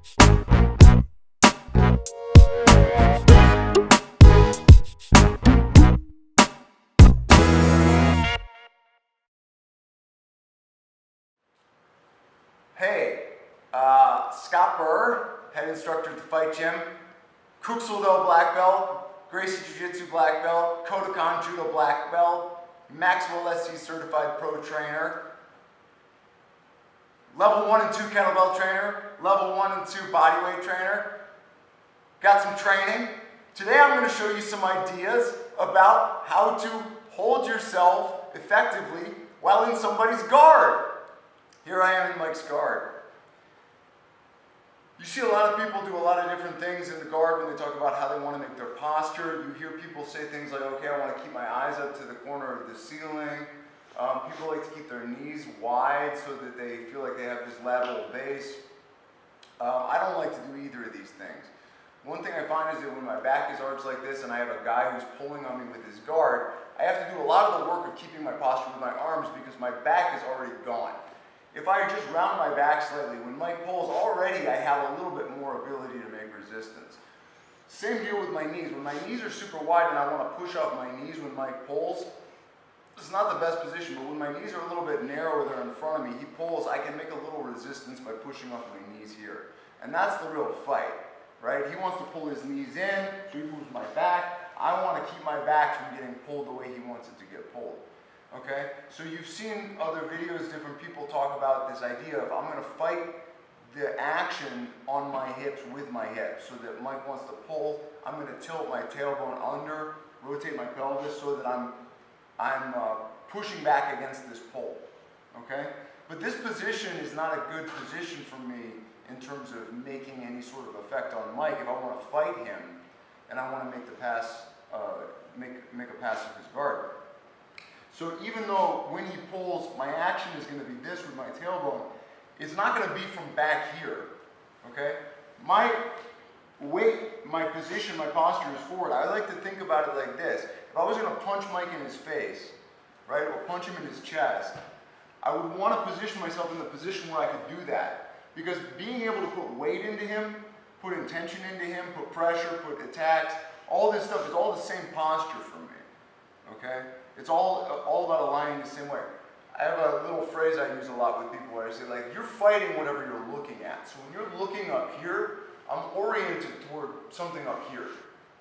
Hey, Scott Burr, head instructor at the Fight Gym, Kuxeldo black belt, Gracie Jiu-Jitsu black belt, Kodokan Judo black belt, Maxwell SC certified pro trainer, level 1 and 2 kettlebell trainer, level 1 and 2 bodyweight trainer. Got some training. Today I'm going to show you some ideas about how to hold yourself effectively while in somebody's guard. Here I am in Mike's guard. You see a lot of people do a lot of different things in the guard when they talk about how they want to make their posture. You hear people say things like, okay, I want to keep my eyes up to the corner of the ceiling. People like to keep their knees wide so that they feel like they have this lateral base. I don't like to do either of these things. One thing I find is that when my back is arched like this and I have a guy who's pulling on me with his guard, I have to do a lot of the work of keeping my posture with my arms because my back is already gone. If I just round my back slightly, when Mike pulls, already I have a little bit more ability to make resistance. Same deal with my knees. When my knees are super wide and I want to push off my knees when Mike pulls, it's not the best position, but when my knees are a little bit narrower, they're in front of me, he pulls, I can make a little resistance by pushing off my knees here. And that's the real fight, right? He wants to pull his knees in, so he moves my back. I want to keep my back from getting pulled the way he wants it to get pulled. Okay, so you've seen other videos, different people talk about this idea of I'm going to fight the action on my hips with my hips. So that Mike wants to pull, I'm going to tilt my tailbone under, rotate my pelvis so that I'm pushing back against this pull. Okay, but this position is not a good position for me in terms of making any sort of effect on Mike. If I want to fight him and I want to make the pass, make a pass of his guard. So even though when he pulls, my action is going to be this with my tailbone, it's not going to be from back here, okay? My weight, my position, my posture is forward. I like to think about it like this. If I was going to punch Mike in his face, right, or punch him in his chest, I would want to position myself in the position where I could do that. Because being able to put weight into him, put intention into him, put pressure, put attacks, all this stuff is all the same posture for me, okay? It's all about aligning the same way. I have a little phrase I use a lot with people where I say, like, you're fighting whatever you're looking at. So when you're looking up here, I'm oriented toward something up here.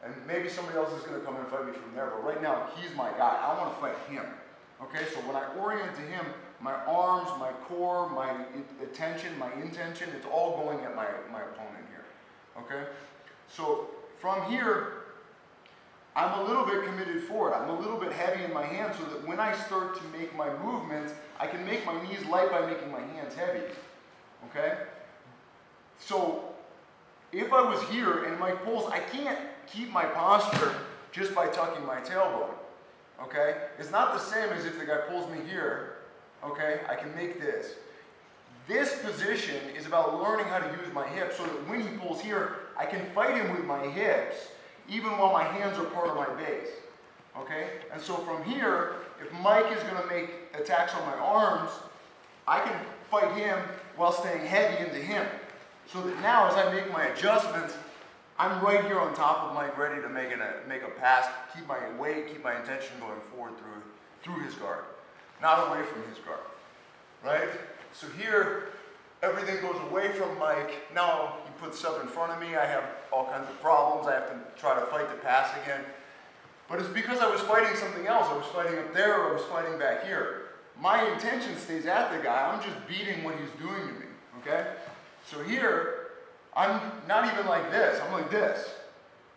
And maybe somebody else is going to come and fight me from there, but right now, he's my guy. I want to fight him. Okay, so when I orient to him, my arms, my core, my attention, my intention, it's all going at my opponent here. Okay? So from here, I'm a little bit committed forward. I'm a little bit heavy in my hands so that when I start to make my movements, I can make my knees light by making my hands heavy. Okay? So if I was here and Mike pulls, I can't keep my posture just by tucking my tailbone. Okay? It's not the same as if the guy pulls me here. Okay? I can make this. This position is about learning how to use my hips so that when he pulls here, I can fight him with my hips even while my hands are part of my base, okay? And so from here, if Mike is gonna make attacks on my arms, I can fight him while staying heavy into him. So that now as I make my adjustments, I'm right here on top of Mike ready to make a pass, keep my weight, keep my intention going forward through his guard, not away from his guard, right? So here, everything goes away from Mike. Now he puts stuff in front of me. I have all kinds of problems. I have to try to fight the pass again. But it's because I was fighting something else. I was fighting up there or I was fighting back here. My intention stays at the guy. I'm just beating what he's doing to me, okay? So here, I'm not even like this. I'm like this.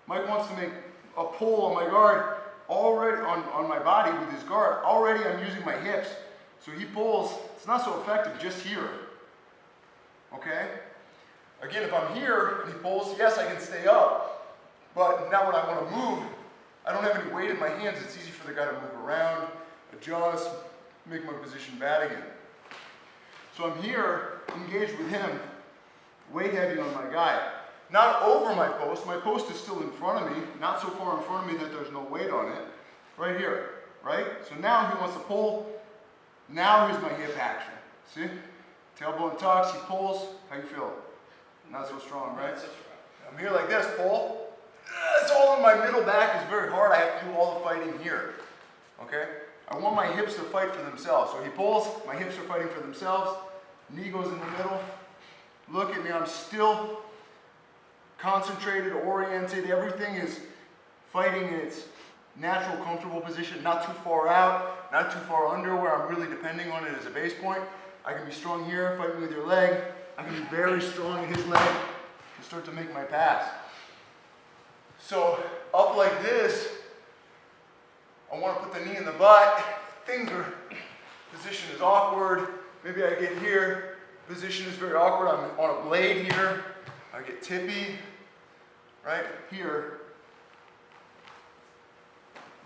Mike wants to make a pull on my guard, already on my body with his guard. Already I'm using my hips. So he pulls. It's not so effective just here. Okay? Again, if I'm here and he pulls, yes, I can stay up. But now when I want to move, I don't have any weight in my hands. It's easy for the guy to move around, adjust, make my position bad again. So I'm here, engaged with him, weight heavy on my guy. Not over my post. My post is still in front of me, not so far in front of me that there's no weight on it. Right here, right? So now he wants to pull. Now here's my hip action. See? Tailbone tucks, he pulls. How you feel? Not so strong, right? Not so strong. I'm here like this, pull. It's all in my middle back. It's very hard. I have to do all the fighting here. Okay? I want my hips to fight for themselves. So he pulls, my hips are fighting for themselves. Knee goes in the middle. Look at me, I'm still concentrated, oriented. Everything is fighting in its natural, comfortable position. Not too far out, not too far under where I'm really depending on it as a base point. I can be strong here, fighting with your leg. I can be very strong in his leg to start to make my pass. So up like this, I want to put the knee in the butt. Position is awkward. Maybe I get here. Position is very awkward. I'm on a blade here. I get tippy. Right here.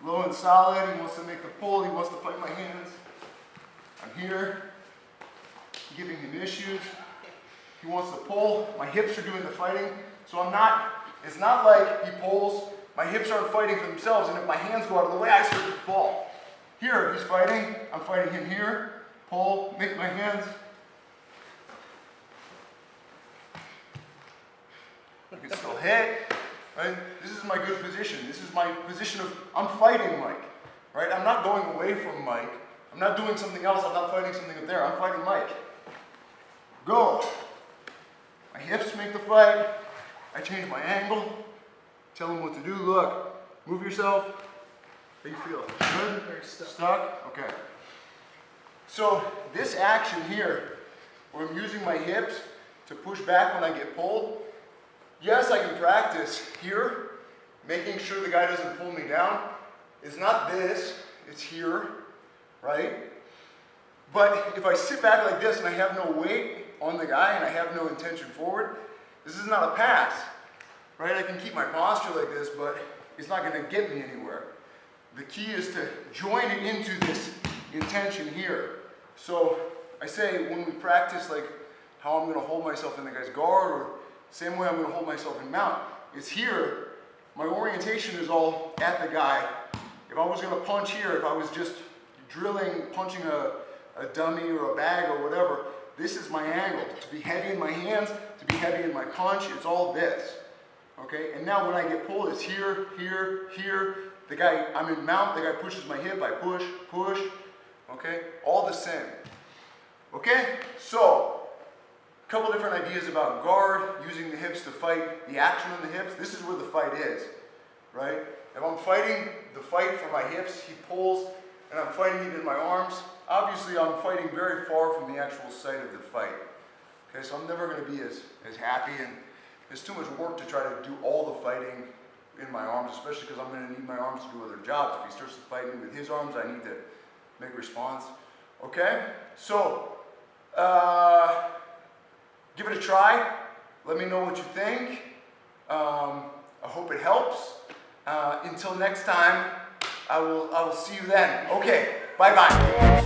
Low and solid. He wants to make the pull. He wants to fight my hands. I'm here. Giving him issues. He wants to pull. My hips are doing the fighting. So it's not like he pulls. My hips aren't fighting for themselves, and if my hands go out of the way, I start to fall. Here, he's fighting. I'm fighting him here. Pull, make my hands. I can still hit, right? This is my good position. This is my position of, I'm fighting Mike, right? I'm not going away from Mike. I'm not doing something else. I'm not fighting something up there. I'm fighting Mike. Go. My hips make the fight. I change my angle. Tell him what to do. Look, move yourself. How you feel? Good? Very stuck. Stuck? Okay. So this action here, where I'm using my hips to push back when I get pulled, yes, I can practice here, making sure the guy doesn't pull me down. It's not this, it's here, right? But if I sit back like this and I have no weight on the guy and I have no intention forward, this is not a pass, right? I can keep my posture like this, but it's not gonna get me anywhere. The key is to join it into this intention here. So I say when we practice like how I'm gonna hold myself in the guy's guard, or same way I'm gonna hold myself in mount, is here, my orientation is all at the guy. If I was gonna punch here, if I was just punching a dummy or a bag or whatever, this is my angle. To be heavy in my hands, to be heavy in my punch, it's all this. Okay, and now when I get pulled, it's here, here, here. The guy, I'm in mount, the guy pushes my hip, I push, push. Okay, all the same. Okay, so a couple different ideas about guard, using the hips to fight, the action on the hips. This is where the fight is, right? If I'm fighting the fight for my hips, he pulls, and I'm fighting it in my arms. Obviously, I'm fighting very far from the actual site of the fight. Okay, so I'm never going to be as happy, and it's too much work to try to do all the fighting in my arms, especially because I'm going to need my arms to do other jobs. If he starts to fight me with his arms, I need to make a response. Okay, so give it a try. Let me know what you think. I hope it helps. Until next time, I will see you then. Okay, bye-bye.